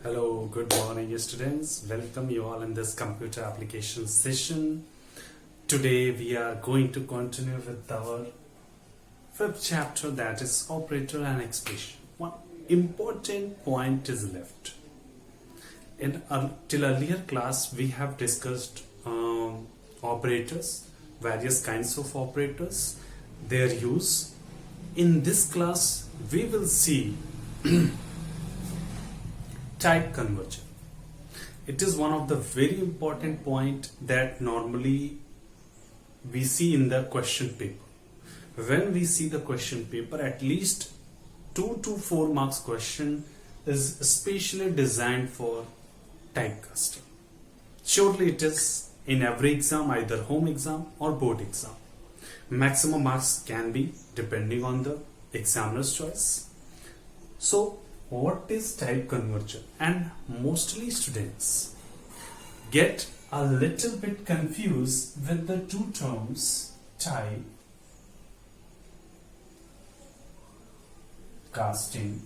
Hello, good morning students. Welcome you all in this computer application session. Today we are going to continue with our fifth chapter, that is operator and expression. One important point is left. Till earlier class we have discussed operators, various kinds of operators, their use. In this class we will see type conversion. It is one of the very important point that normally we see in the question paper. When we see the question paper, at least 2 to 4 marks question is specially designed for typecasting. Surely it is in every exam, either home exam or board exam. Maximum marks can be depending on the examiner's choice. So what is type conversion? And mostly students get a little bit confused with the two terms type casting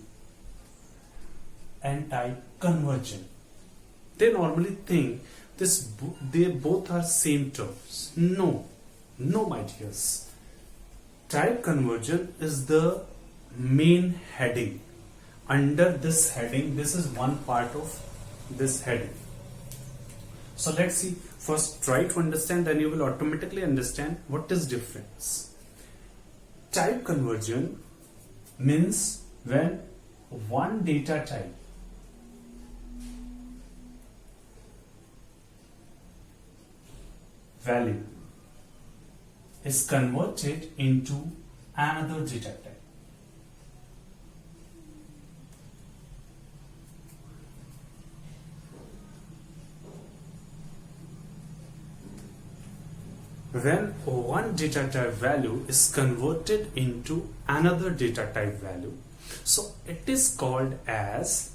and type conversion. They normally think they both are same terms. No, my dears. Type conversion is the main heading. Under this heading, this is one part of this heading. So let's see. First try to understand, then you will automatically understand what is difference. Type conversion means when one data type value is converted into another data type. When one data type value is converted into another data type value, so it is called as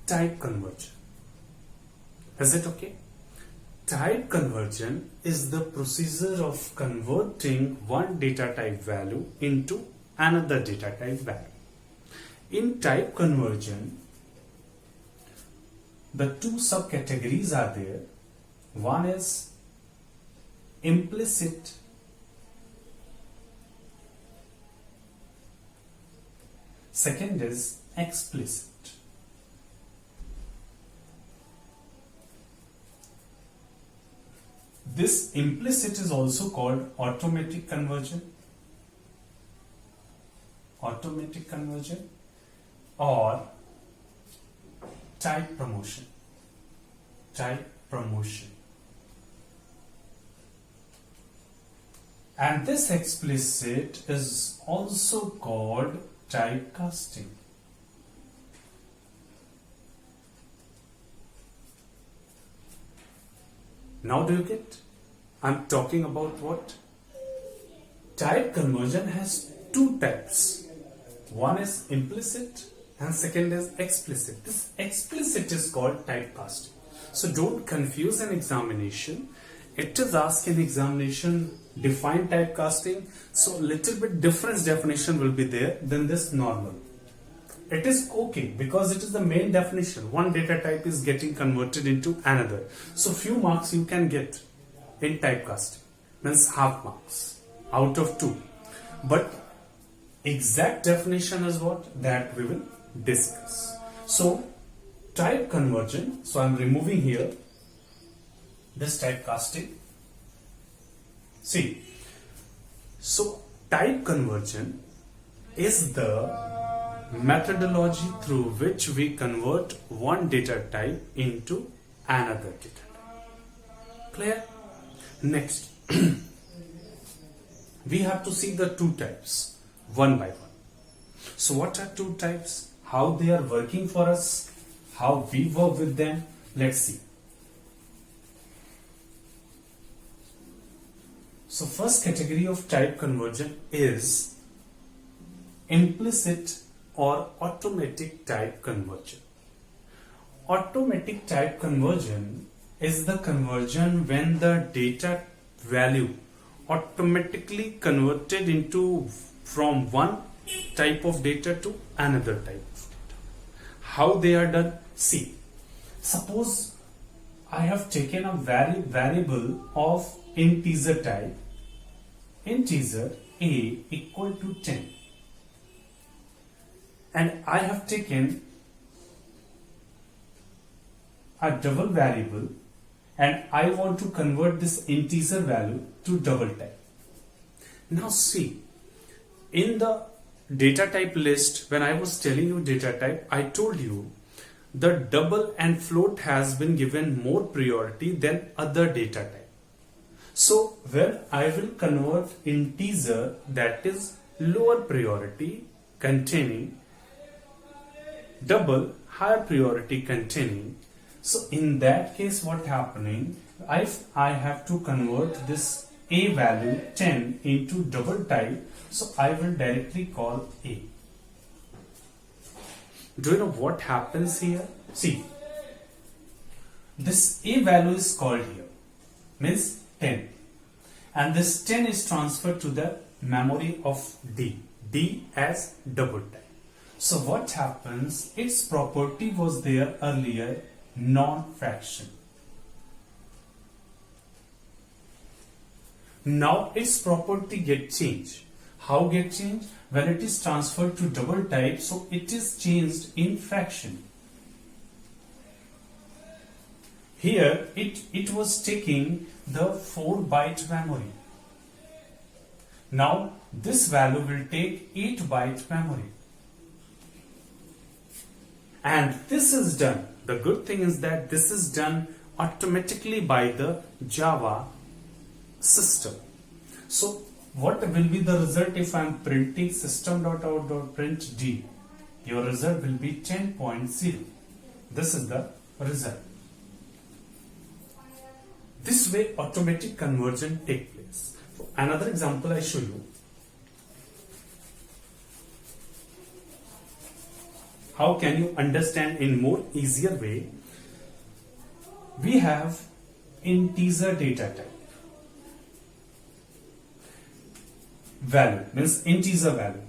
type conversion. Is it okay? Type conversion is the procedure of converting one data type value into another data type value. In type conversion, the two subcategories are there. One is implicit second is explicit. This implicit is also called automatic conversion or type promotion. And this explicit is also called typecasting. Now do you get? I'm talking about what? Type conversion has two types. One is implicit and second is explicit. This explicit is called typecasting. So don't confuse an examination. It is asked in examination, define typecasting, so little bit different definition will be there than this normal. It is okay because it is the main definition. One data type is getting converted into another. So few marks you can get in typecasting, means half marks out of 2. But exact definition is what? That we will discuss. So type conversion, so I am removing here this typecasting. See, so type conversion is the methodology through which we convert one data type into another data type. Clear? Next, we have to see the two types one by one. So what are two types? How they are working for us? How we work with them? Let's see. So first category of type conversion is implicit or automatic type conversion. Automatic type conversion is the conversion when the data value automatically converted into from one type of data to another type of data. how they are done? See, suppose I have taken a variable of integer type, integer a equal to 10, and I have taken a double variable and I want to convert this integer value to double type. Now see, in the data type list, when I was telling you data type, I told you the double and float has been given more priority than other data type. So when I will convert integer, that is lower priority containing, double higher priority containing, so in that case what happening, if I have to convert this a value 10 into double type, so I will directly call a. Do you know what happens here? See, this a value is called here, means 10, and this 10 is transferred to the memory of D as double type. So what happens, its property was there earlier, non-fraction. Now its property get changed. How get changed? When it is transferred to double type, so it is changed in fraction. Here it was taking the 4-byte memory. Now this value will take 8-byte memory. And this is done. The good thing is that this is done automatically by the Java system. So what will be the result if I am printing system.out.print D? Your result will be 10.0. This is the result. This way automatic conversion takes place. So another example I show you. How can you understand in more easier way? We have integer data type. Value means integer value.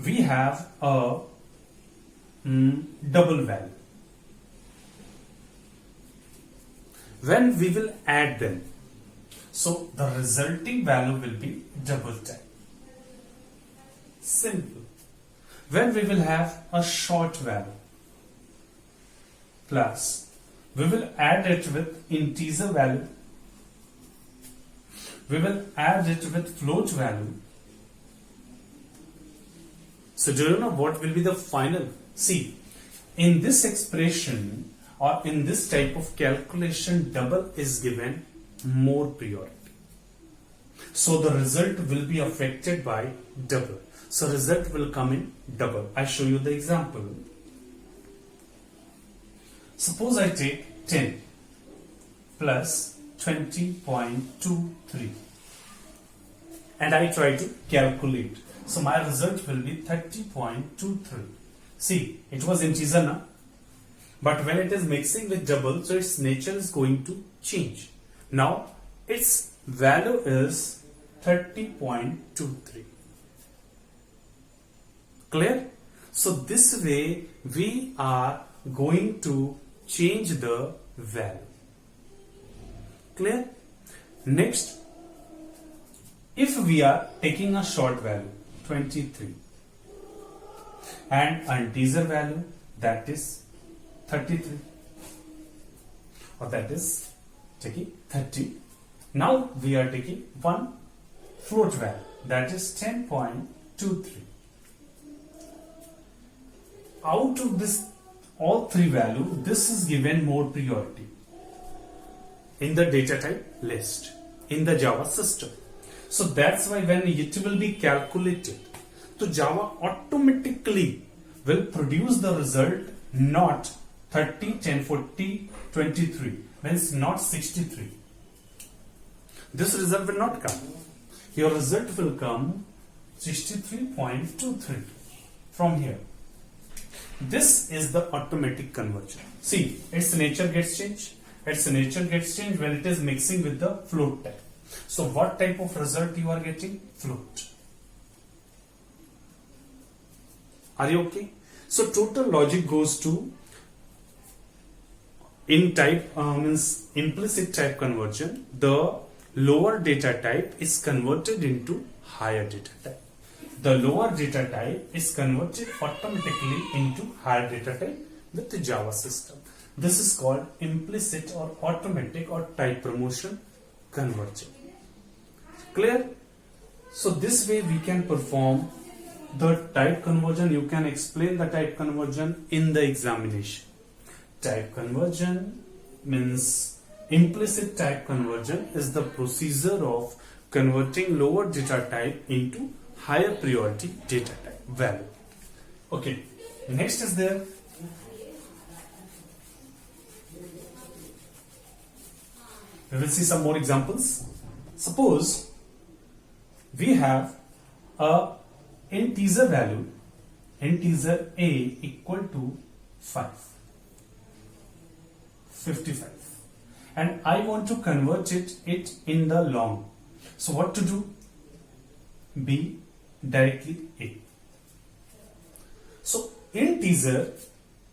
We have a double value. When we will add them, so the resulting value will be double type. Simple. When we will have a short value plus, we will add it with integer value, we will add it with float value. So do you know what will be the final? See, in this expression or in this type of calculation, double is given more priority. So the result will be affected by double. So result will come in double. I show you the example. Suppose I take 10 plus 20.23 and I try to calculate. So my result will be 30.23. See, it was integer now, but when it is mixing with double, so its nature is going to change. Now its value is 30.23. Clear? So this way we are going to change the value. Clear? Next, if we are taking a short value 23 and an integer value that is 33, or that is taking 30. Now we are taking one float value that is 10.23. Out of this all three value, this is given more priority in the data type list in the Java system. So that's why when it will be calculated, so Java automatically will produce the result not 30, 10, 40, 23, means not 63. This result will not come. Your result will come 63.23 from here. This is the automatic conversion. See, its nature gets changed. Its nature gets changed when it is mixing with the float type. So what type of result you are getting? Float. Are you okay? So total logic goes to, in type means implicit type conversion, the lower data type is converted into higher data type. The lower data type is converted automatically into higher data type with the Java system. This is called implicit or automatic or type promotion conversion. Clear? So this way we can perform the type conversion. You can explain the type conversion in the examination. Type conversion means implicit type conversion is the procedure of converting lower data type into higher priority data type value. Okay, next is there we will see some more examples. Suppose we have a integer value, integer a equal to 55, and I want to convert it in the long. So what to do? B directly a. So integer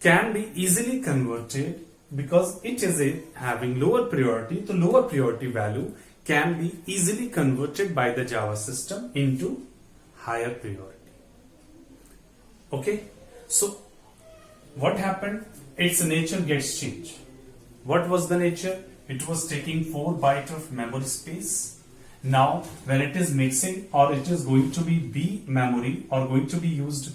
can be easily converted because it is having lower priority. The lower priority value can be easily converted by the Java system into higher priority. Okay, so what happened? Its nature gets changed. What was the nature? It was taking 4 bytes of memory space. Now when it is mixing, or it is going to be B memory or going to be used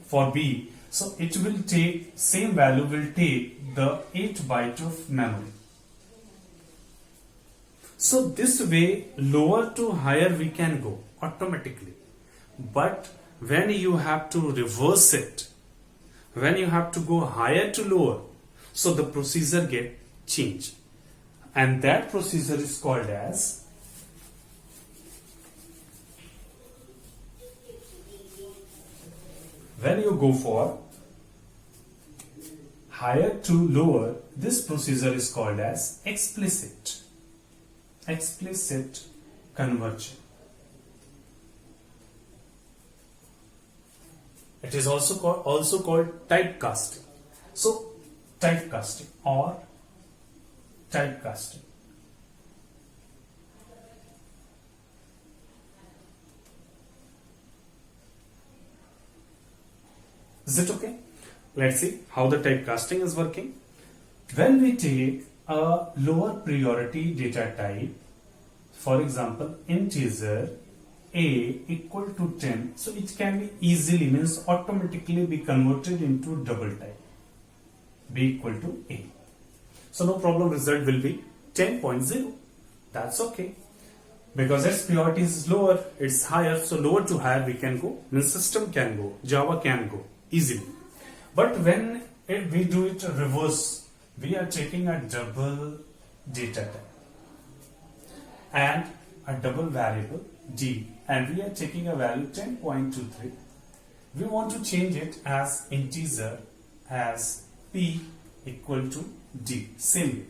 for B, so it will take, same value will take the 8 byte of memory. So this way lower to higher we can go automatically. But when you have to reverse it, when you have to go higher to lower, so the procedure get changed, and that procedure is called as when you go for higher to lower, this procedure is called as explicit conversion. It is also called typecasting. So typecasting or typecasting. Is it okay? Let's see how the typecasting is working. When we take a lower priority data type, for example integer a equal to 10, so it can be easily, means automatically be converted into double type, b equal to a. So no problem, result will be 10.0. That's okay, because its priority is lower, it's higher, so lower to higher we can go, means system can go, Java can go easily. But when we do it reverse, we are taking a double data type and a double variable d, and we are taking a value 10.23. We want to change it as integer as p equal to d. Same way.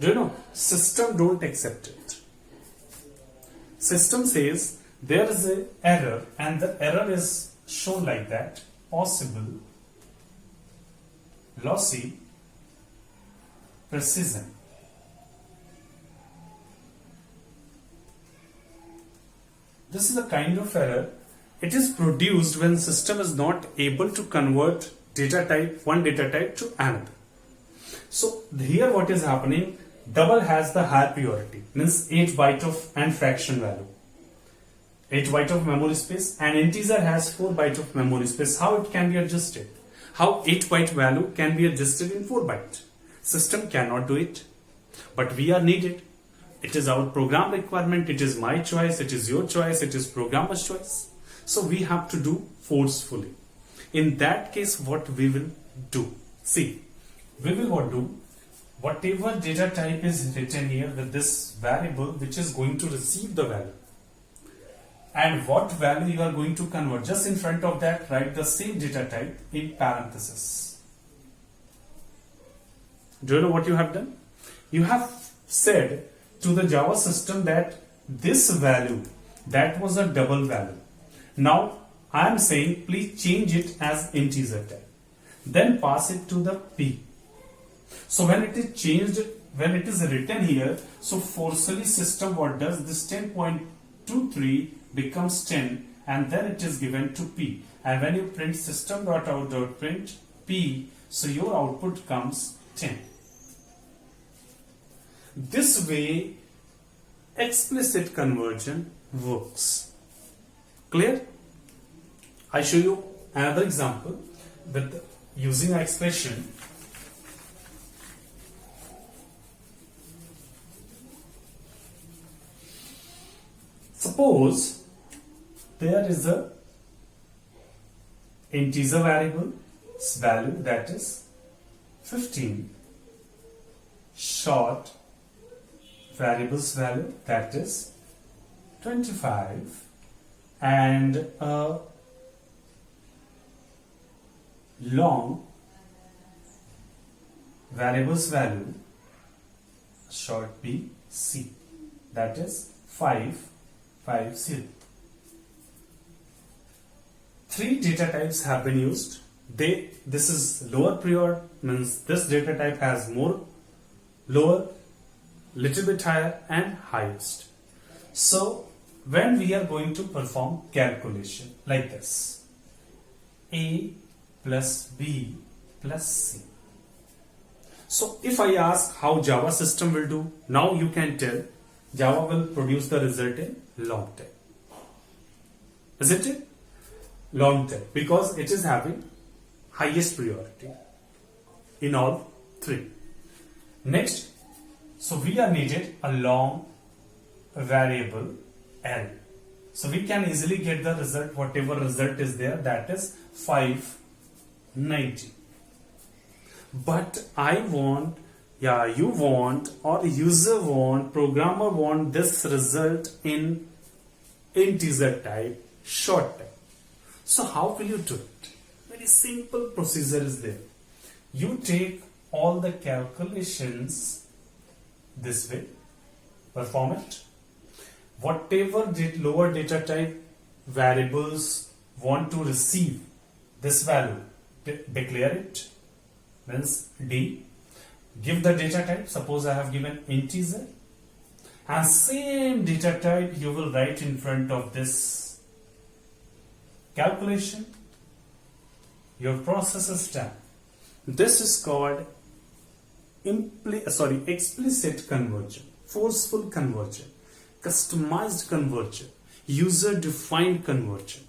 Do you know, system don't accept it. System says there is an error, and the error is shown like that: possible lossy precision. This is a kind of error. It is produced when system is not able to convert data type, one data type to another. So here what is happening, double has the higher priority, means 8 byte of and fraction value, 8 byte of memory space, and integer has 4 byte of memory space. How it can be adjusted? How 8 byte value can be adjusted in 4 byte? System cannot do it, but we are needed. It is our program requirement, it is my choice, it is your choice, it is programmer's choice. So we have to do forcefully. In that case, what we will do? See, we will what do? Whatever data type is written here with this variable which is going to receive the value, and what value you are going to convert, just in front of that write the same data type in parenthesis. Do you know what you have done? You have said to the Java system that this value, that was a double value. Now I am saying please change it as integer type. Then pass it to the P. So when it is changed, when it is written here, so forcefully system what does? This 10.23 becomes 10 and then it is given to P. And when you print system.out.print P, so your output comes 10. This way explicit conversion works. Clear? I show you another example with using an expression. Suppose there is a integer variable value that is 15, short variables value that is 25, and a long variables value short b c that is 550. Three data types have been used. This is lower prior, means this data type has more lower, little bit higher, and highest. So when we are going to perform calculation like this, a plus b plus c. So if I ask how Java system will do, now you can tell Java will produce the result in long tail. Isn't it? Long tail, because it is having highest priority in all three. Next, so we are needed a long variable L. So we can easily get the result, whatever result is there, that is 590. But I want, you want, or user want, programmer want this result in integer type, short type. So how will you do it? Very simple procedure is there. You take all the calculations this way, perform it. Whatever lower data type variables want to receive this value, declare it, means D. Give the data type, suppose I have given integer, and same data type you will write in front of this calculation. Your process is done. This is called explicit conversion, forceful conversion, customized conversion, user defined conversion.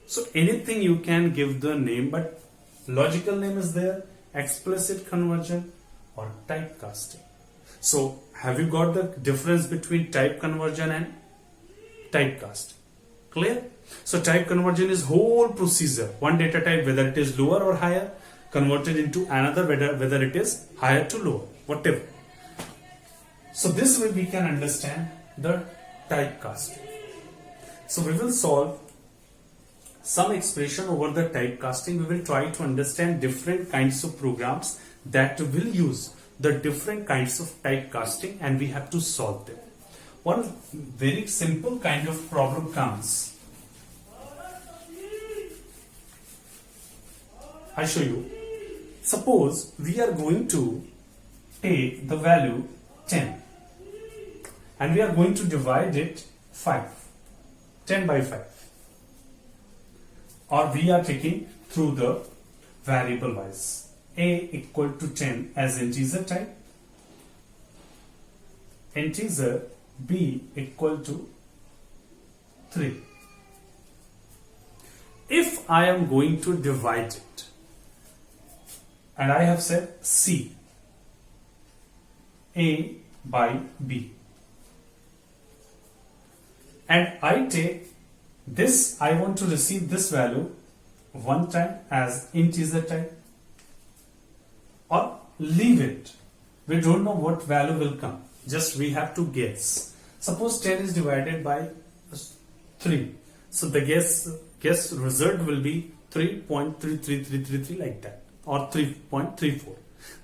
So anything you can give the name, but logical name is there, explicit conversion or typecasting. So have you got the difference between type conversion and typecasting? Clear? So type conversion is whole procedure. One data type, whether it is lower or higher, converted into another, whether it is higher to lower, whatever. So this way we can understand the typecasting. So we will solve some expression over the typecasting. We will try to understand different kinds of programs that will use the different kinds of typecasting, and we have to solve them. One very simple kind of problem comes. I show you. Suppose we are going to take the value 10 and we are going to divide it 10 by 5, or we are taking through the variable wise. A equal to 10 as integer type, integer B equal to 3. If I am going to divide it, and I have said C, A by B, and I take this, I want to receive this value one time as integer type, or leave it. We don't know what value will come, just we have to guess. Suppose 10 is divided by 3, so the guess result will be 3.33333 like that, or 3.34.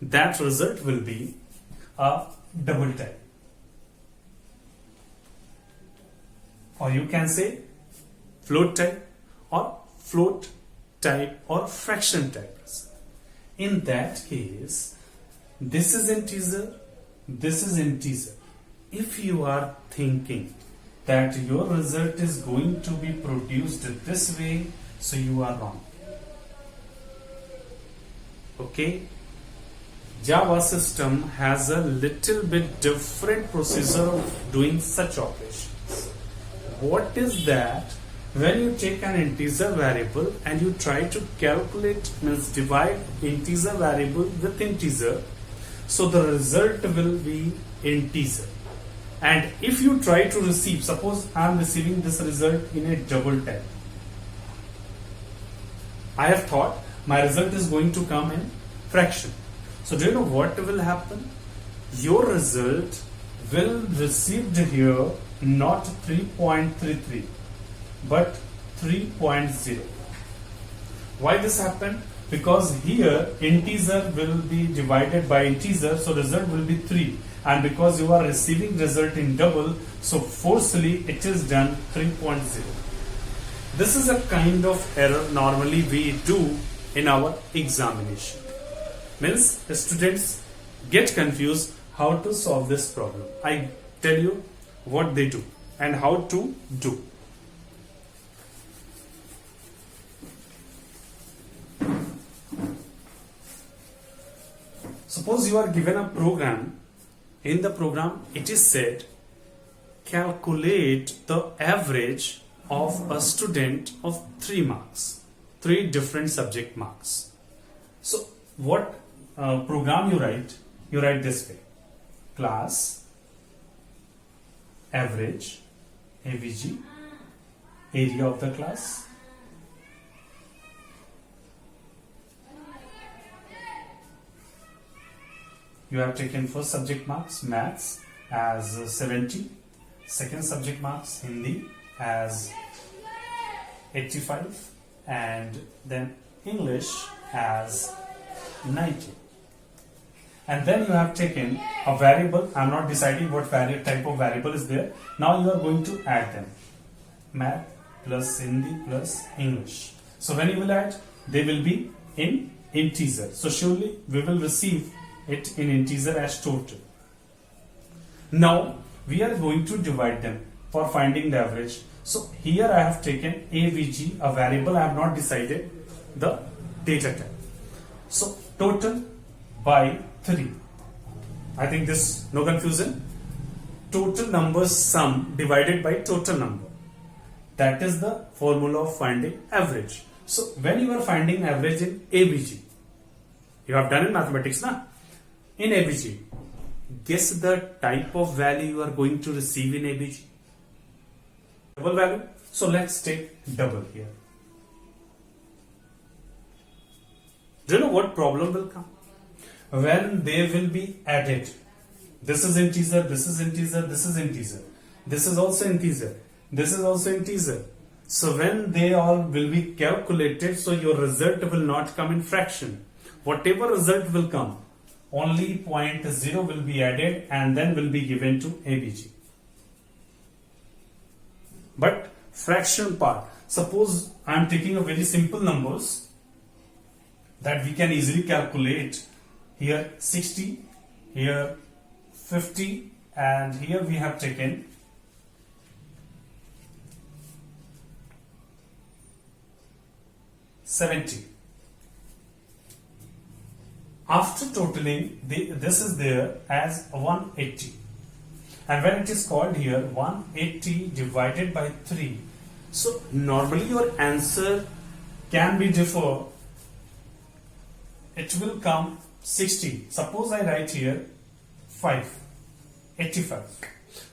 That result will be a double type, or you can say float type or float type or fraction type result. In that case, this is integer, this is integer. If you are thinking that your result is going to be produced this way, so you are wrong. Okay? Java system has a little bit different procedure of doing such operations. What is that? When you take an integer variable and you try to calculate, means divide integer variable with integer, so the result will be integer. And if you try to receive, suppose I am receiving this result in a double type. I have thought my result is going to come in fraction. So do you know what will happen? Your result will received here not 3.33 but 3.0. Why this happened? Because here integer will be divided by integer, so result will be 3, and because you are receiving result in double, so forcefully it is done 3.0. This is a kind of error normally we do in our examination. Means the students get confused how to solve this problem. I tell you what they do and how to do. Suppose you are given a program. In the program it is said calculate the average of a student of 3 marks, 3 different subject marks. So what program you write this way: class average, AVG, area of the class, you have taken first subject marks maths as 70, second subject marks Hindi as 85, and then English as 90. And then you have taken a variable. I am not deciding what type of variable is there. Now you are going to add them. Math plus Hindi plus English. So when you will add, they will be in integer. So surely we will receive it in integer as total. Now we are going to divide them for finding the average. So here I have taken AVG, a variable. I have not decided the data type. So total by 3. I think this, no confusion. Total numbers sum divided by total number. That is the formula of finding average. So when you are finding average in AVG, you have done in mathematics, na? In AVG, guess the type of value you are going to receive in AVG. Double value. So let's take double here. Do you know what problem will come? When they will be added. This is integer, this is integer, this is integer. This is also integer. This is also integer. So when they all will be calculated, so your result will not come in fraction. Whatever result will come, only 0.0 will be added and then will be given to AVG. But fraction part, suppose I am taking a very simple numbers that we can easily calculate. Here 60, here 50, and here we have taken 70. After totaling, this is there as 180. And when it is called here 180 divided by 3, so normally your answer can be differ. It will come 60. Suppose I write here 85.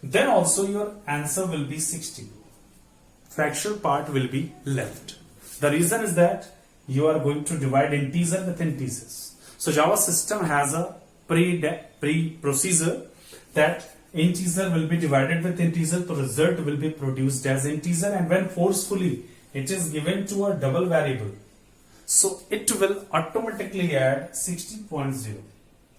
Then also your answer will be 60. Fractional part will be left. The reason is that you are going to divide integer with integers. So Java system has a pre-procedure that integer will be divided with integer, the result will be produced as integer, and when forcefully it is given to a double variable, so it will automatically add 60.0,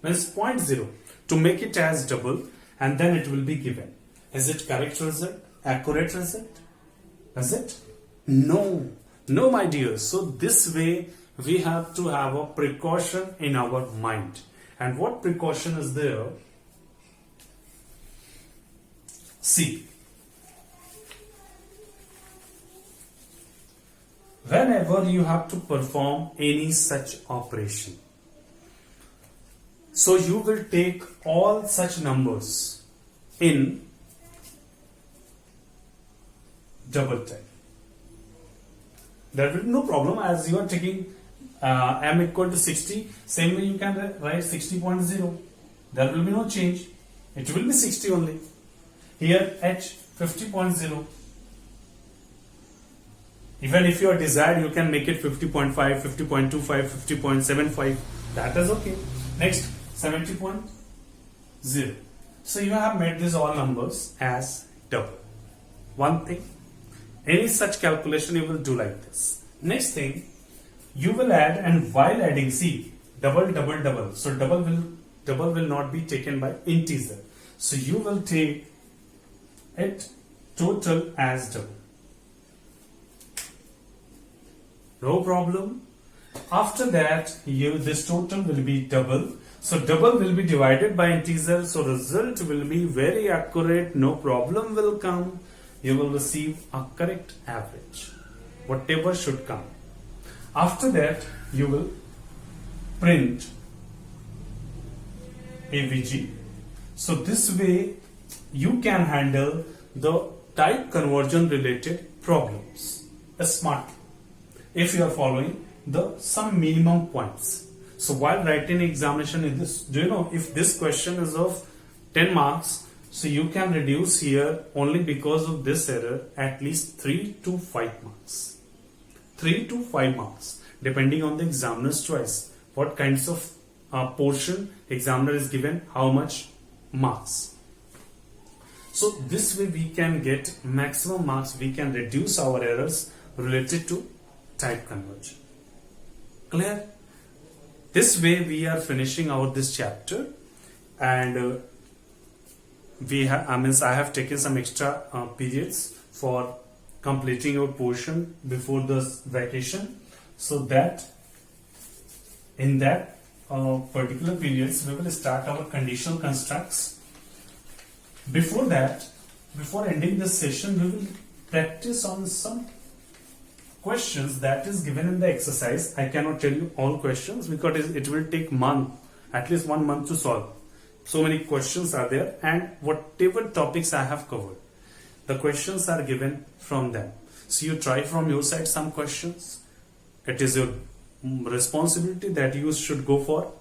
means 0.0 to make it as double, and then it will be given. Is it correct result? Accurate result? Is it? No. No, my dear. So this way we have to have a precaution in our mind. And what precaution is there? See, whenever you have to perform any such operation, so you will take all such numbers in double type. There will be no problem as you are taking m equal to 60. Same way you can write 60.0. There will be no change. It will be 60 only. Here h 50.0. Even if you are desired, you can make it 50.5, 50.25, 50.75. That is okay. Next, 70.0. So you have made these all numbers as double. One thing, any such calculation you will do like this. Next thing, you will add, and while adding, see, double, double, double. So double will not be taken by integer. So you will take it total as double. No problem. After that, this total will be double. So double will be divided by integer. So result will be very accurate. No problem will come. You will receive a correct average. Whatever should come. After that, you will print AVG. So this way you can handle the type conversion related problems smartly if you are following some minimum points. So while writing examination in this, do you know if this question is of 10 marks, so you can reduce here only because of this error at least 3 to 5 marks. 3 to 5 marks depending on the examiner's choice. What kinds of portion examiner is given, how much marks. So this way we can get maximum marks, we can reduce our errors related to type conversion. Clear? This way we are finishing out this chapter, and I have taken some extra periods for completing your portion before the vacation, so that in that particular periods we will start our conditional constructs. Before that, before ending this session, we will practice on some questions that is given in the exercise. I cannot tell you all questions because it will take at least 1 month to solve. So many questions are there, and whatever topics I have covered, the questions are given from them. So you try from your side some questions. It is your responsibility that you should go for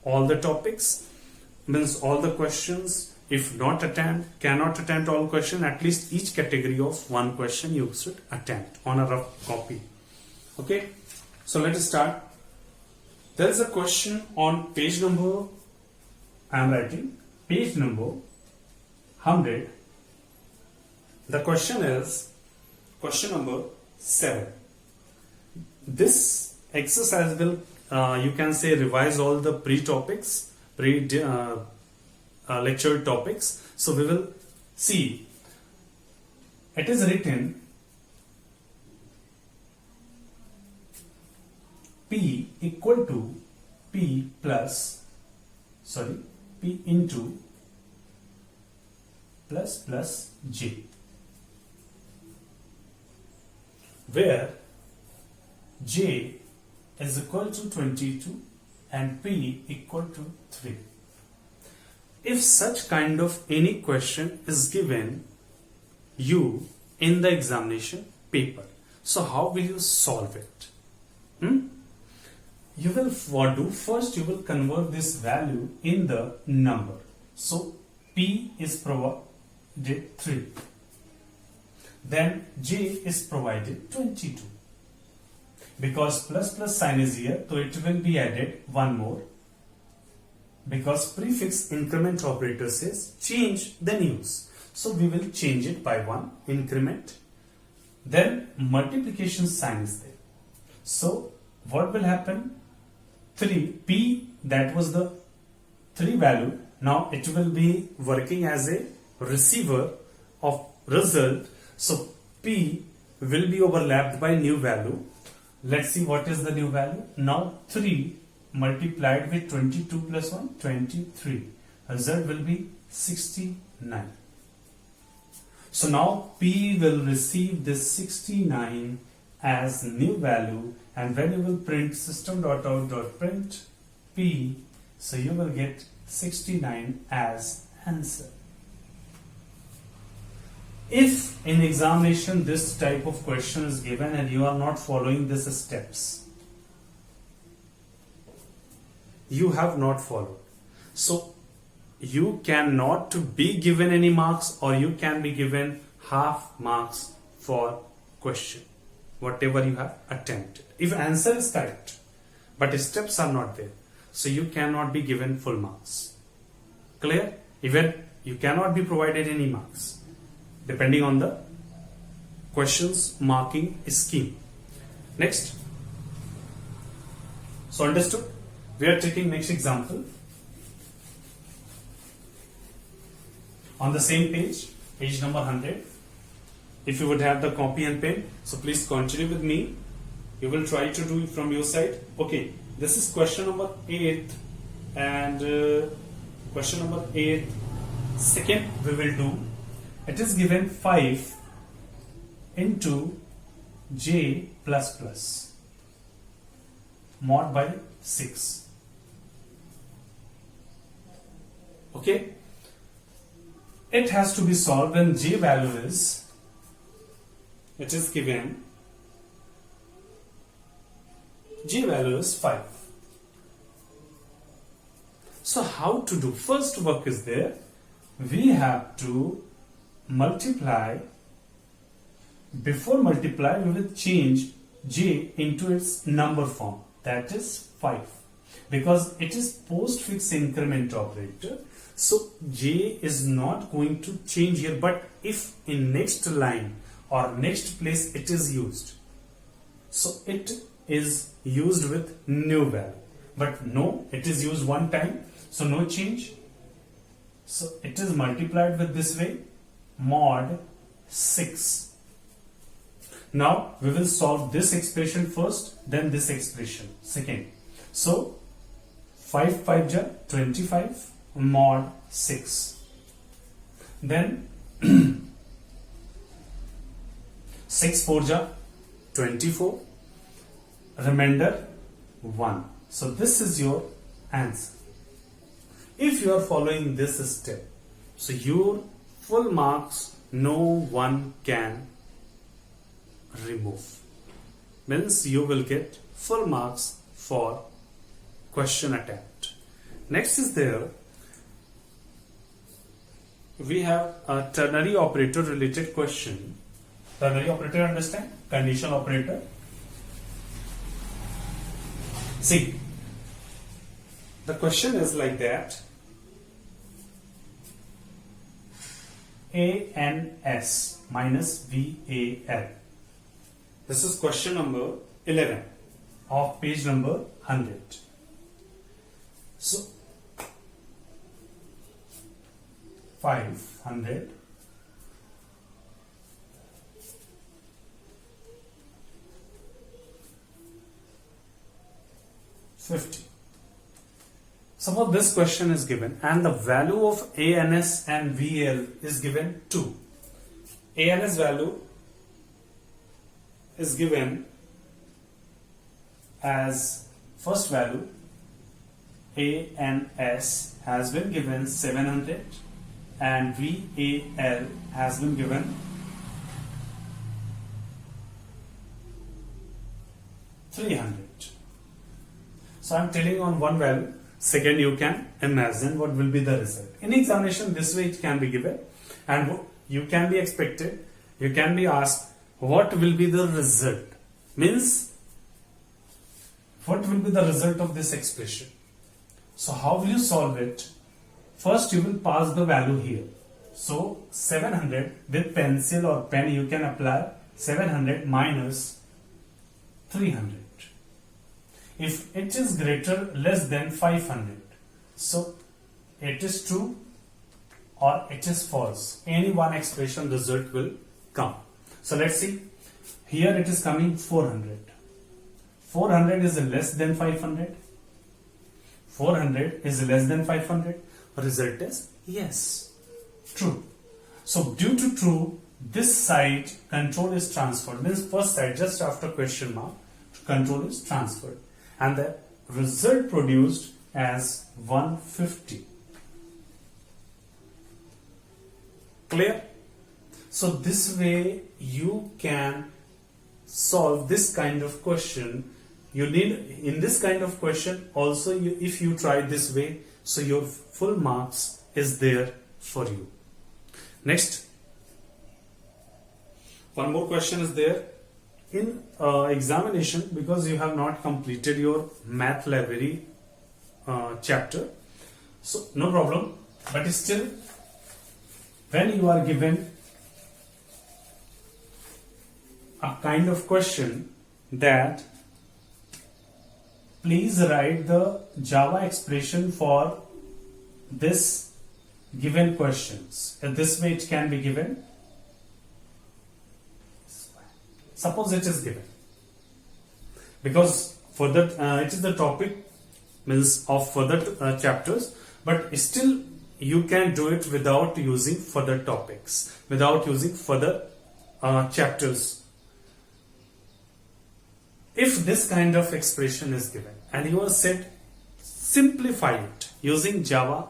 all the topics, means all the questions. If cannot attempt all questions, at least each category of one question you should attempt on a rough copy. Okay, so let us start. There is a question on page number, I am writing page number 100. The question is question number 7. This exercise will you can say revise all the pre-topics, lecture topics. So we will see, it is written P equal to P into plus J, where J is equal to 22 and P equal to 3. If such kind of any question is given you in the examination paper, so how will you solve it? You will first you will convert this value in the number. So P is provided 3. Then J is provided 22. Because plus sign is here, so it will be added one more. Because prefix increment operator says change then use. So we will change it by 1, increment. Then multiplication sign is there. So what will happen? 3, P, that was the 3 value. Now it will be working as a receiver of result. So P will be overlapped by new value. Let's see what is the new value. Now 3 multiplied with 22 plus 1, 23. Result will be 69. So now P will receive this 69 as new value, and when you will print system.out.print P, so you will get 69 as answer. If in examination this type of question is given and you are not following these steps, you have not followed. So you cannot be given any marks, or you can be given half marks for question, whatever you have attempted. If answer is correct, but steps are not there, so you cannot be given full marks. Clear? Even you cannot be provided any marks, depending on the questions marking scheme. Next. So understood? We are taking next example. On the same page, page number 100. If you would have the copy and pen, so please continue with me. You will try to do it from your side. Okay, this is question number 8, and question number 8, second we will do. It is given 5 into j plus plus mod by 6. Okay, it has to be solved when j value is, it is given j value is 5. So how to do? First work is there. We have to multiply. Before multiply, we will change j into its number form, that is 5, because it is postfix increment operator. So j is not going to change here, but if in next line or next place it is used, so it is used with new value. But no, it is used one time, so no change. So it is multiplied with this way, mod 6. Now we will solve this expression first, then this expression second. So 5 5 ja 25 mod 6. Then 6 4 ja 24. Remainder 1. So this is your answer. If you are following this step, so your full marks no one can remove. Means you will get full marks for question attempt. Next is there, we have a ternary operator related question. Ternary operator, understand? Conditional operator. See, the question is like that. ANS minus VAL. This is question number 11 of page number 100. So 500 50. Suppose this question is given and the value of ANS and VL is given 2. ANS value is given as first value. ANS has been given 700 and VAL has been given 300. So I am telling on one value. Second, you can imagine what will be the result. In examination, this way it can be given, and you can be expected, you can be asked, what will be the result? Means, what will be the result of this expression? So how will you solve it? First, you will pass the value here. So 700 with pencil or pen, you can apply 700 minus 300. If it is greater less than 500, so it is true or it is false. Any one expression result will come. So let's see. Here it is coming 400. 400 is less than 500. 400 is less than 500. Result is yes, true. So due to true, this side control is transferred. Means first side just after question mark, control is transferred. And the result produced as 150. Clear? So this way you can solve this kind of question. You need, in this kind of question also, if you try this way, so your full marks is there for you. Next, one more question is there. In examination, because you have not completed your math library chapter, so no problem, but still when you are given a kind of question that please write the Java expression for this given questions. This way it can be given. Suppose it is given, because further it is the topic means of further chapters, but still you can do it without using further topics, without using further chapters. If this kind of expression is given and you are said simplify it using Java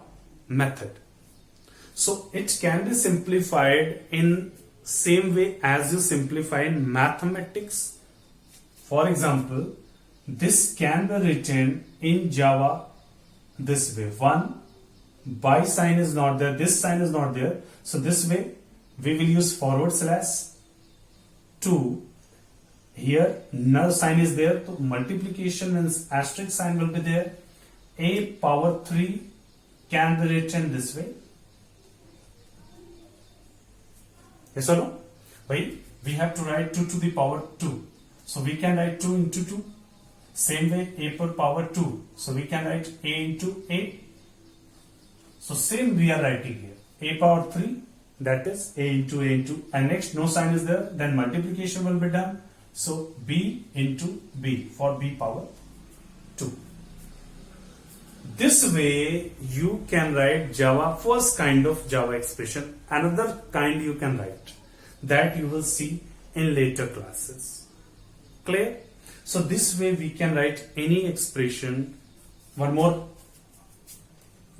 method, so it can be simplified in same way as you simplify in mathematics. For example, this can be written in Java this way. 1 by sign is not there, this sign is not there, so this way we will use forward slash. 2, here null sign is there, so multiplication means asterisk sign will be there. A power 3 can be written this way. Yes or no? Why? We have to write 2 to the power 2. So we can write 2 into 2. Same way a per power 2. So we can write a into a. So same we are writing here. A power 3, that is a into, and next no sign is there, then multiplication will be done. So b into b for b power 2. This way you can write Java, first kind of Java expression. Another kind you can write, that you will see in later classes. Clear? So this way we can write any expression. One more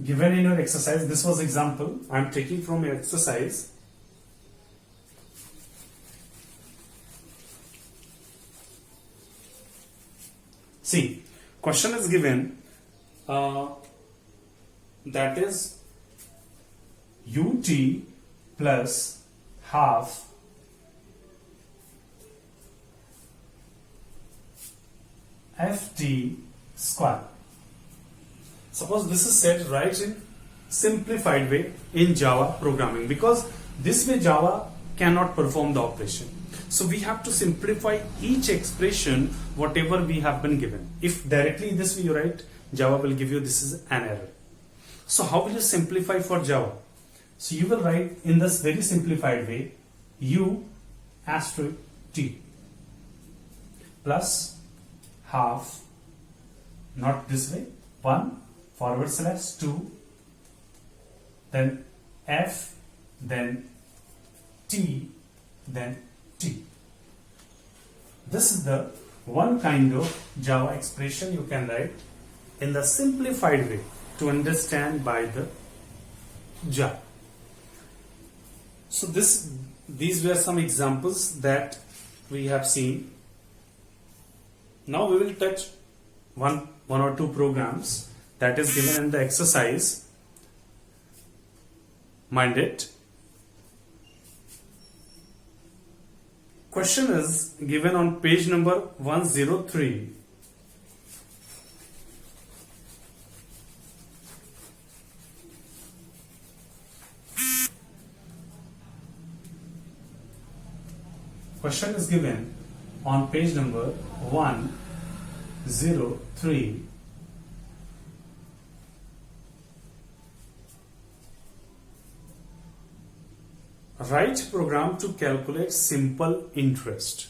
given in your exercise. This was example I am taking from your exercise. See, question is given. That is ut plus half ft square. Suppose this is said right in simplified way in Java programming, because this way Java cannot perform the operation. So we have to simplify each expression whatever we have been given. If directly this way you write, Java will give you this is an error. So how will you simplify for Java? So you will write in this very simplified way u asterisk t plus half, not this way, 1 forward slash 2, then f, then t, then t. This is the one kind of Java expression you can write in the simplified way to understand by the Java. So these were some examples that we have seen. Now we will touch one or two programs that is given in the exercise. Mind it. Question is given on page number 103. Question is given on page number 103. Write program to calculate simple interest.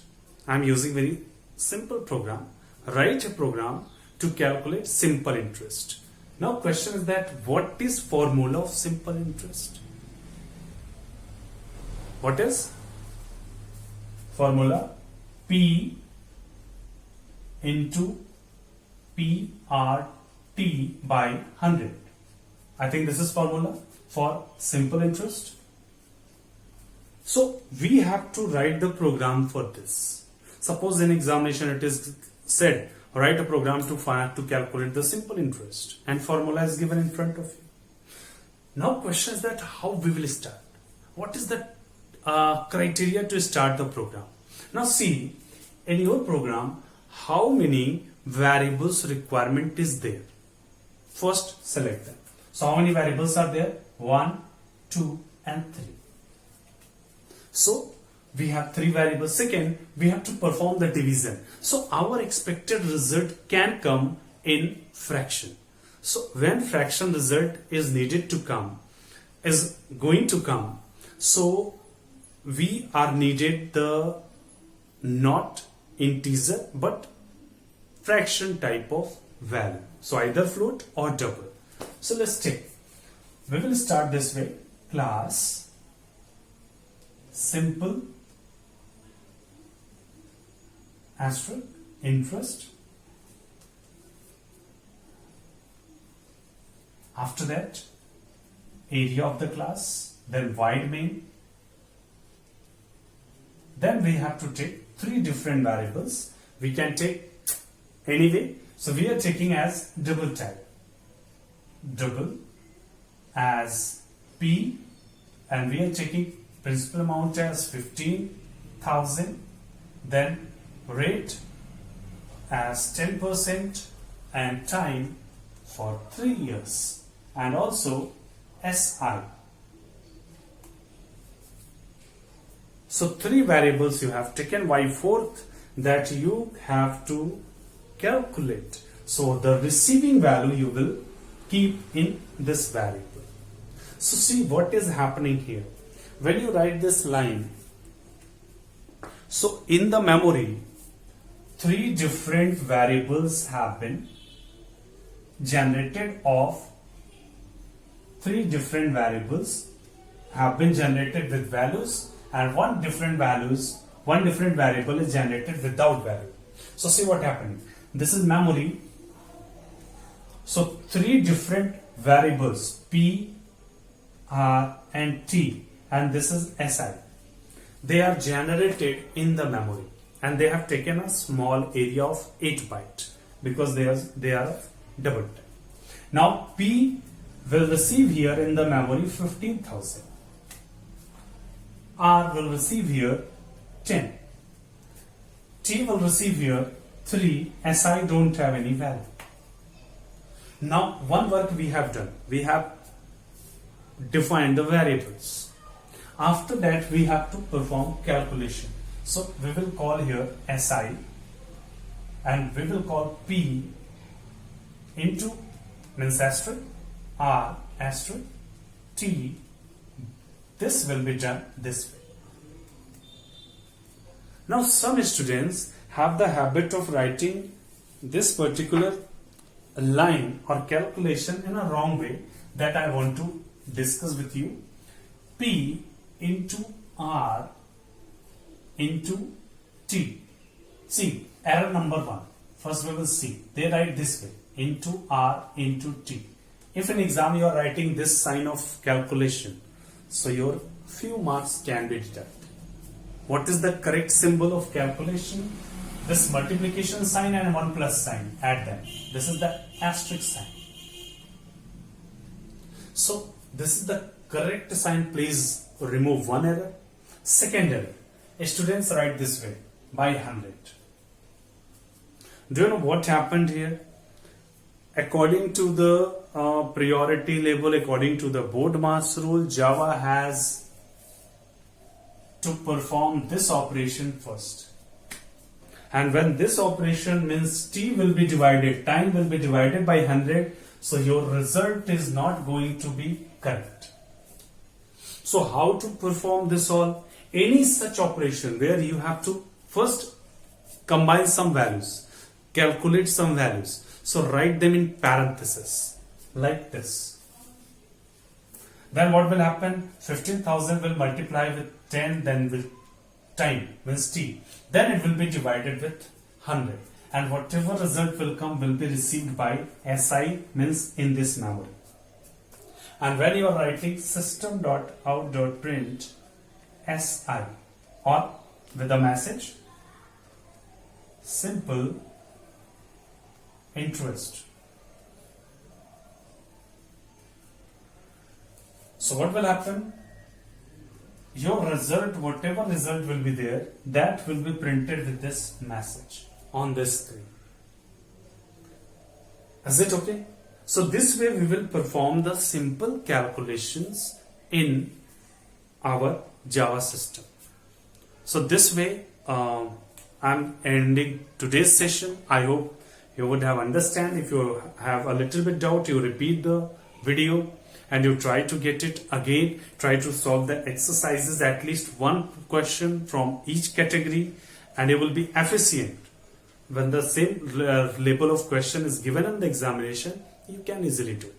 I'm using very simple program. Write a program to calculate simple interest. Now question is that what is formula of simple interest? What is formula? P into PRT by 100. I think this is formula for simple interest. So we have to write the program for this. Suppose in examination it is said write a program to calculate the simple interest and formula is given in front of you. Now question is that how we will start? What is the criteria to start the program? Now see in your program how many variables requirement is there. First select them. So how many variables are there? 1, 2 and 3. So we have 3 variables. Second, we have to perform the division. So our expected result can come in fraction. So when fraction result is needed to come, is going to come, so we are needed the not integer but fraction type of value. So either float or double. So let's take. We will start this way. Class simple asterisk interest. After that, area of the class, then void main. Then we have to take 3 different variables. We can take anyway. So we are taking as double type. Double as P, and we are taking principal amount as 15,000. Then rate as 10% and time for 3 years, and also SI. So 3 variables you have taken. By 4th that you have to calculate. So the receiving value you will keep in this variable. So see what is happening here. When you write this line, so in the memory 3 different variables have been generated of 3 different variables have been generated with values, and one different variable is generated without value. So see what happening. This is memory. So 3 different variables P, R and T, and this is SI. They are generated in the memory, and they have taken a small area of 8 byte because they are of double type. Now P will receive here in the memory 15,000. R will receive here 10. T will receive here 3. SI don't have any value. Now one work we have done. We have defined the variables. After that we have to perform calculation. So we will call here SI, and we will call P into means asterisk R asterisk T. This will be done this way. Now some students have the habit of writing this particular line or calculation in a wrong way, that I want to discuss with you. P into R into T. See, error number 1. First we will see. They write this way, into R into T. If in exam you are writing this sign of calculation, so your few marks can be deducted. What is the correct symbol of calculation? This multiplication sign and 1 plus sign, add them. This is the asterisk sign. So this is the correct sign. Please remove one error. Second error, students write this way, by 100. Do you know what happened here? According to the priority level, according to the board mass rule, Java has to perform this operation first. And when this operation means T will be divided, time will be divided by 100, so your result is not going to be correct. So how to perform this all? Any such operation where you have to first combine some values, calculate some values. So write them in parentheses like this. Then what will happen? 15,000 will multiply with 10, then with time means t. Then it will be divided with 100. And whatever result will come will be received by SI means in this memory. And when you are writing system.out.print SI or with a message simple interest. So what will happen? Your result, whatever result will be there, that will be printed with this message on this screen. Is it okay? So this way we will perform the simple calculations in our Java system. So this way I'm ending today's session. I hope you would have understand. If you have a little bit doubt, you repeat the video and you try to get it again. Try to solve the exercises, at least one question from each category, and you will be efficient. When the same level of question is given in the examination, you can easily do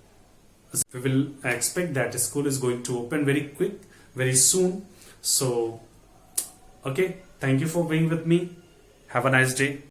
it. We will expect that school is going to open very quick, very soon. So, okay, thank you for being with me. Have a nice day.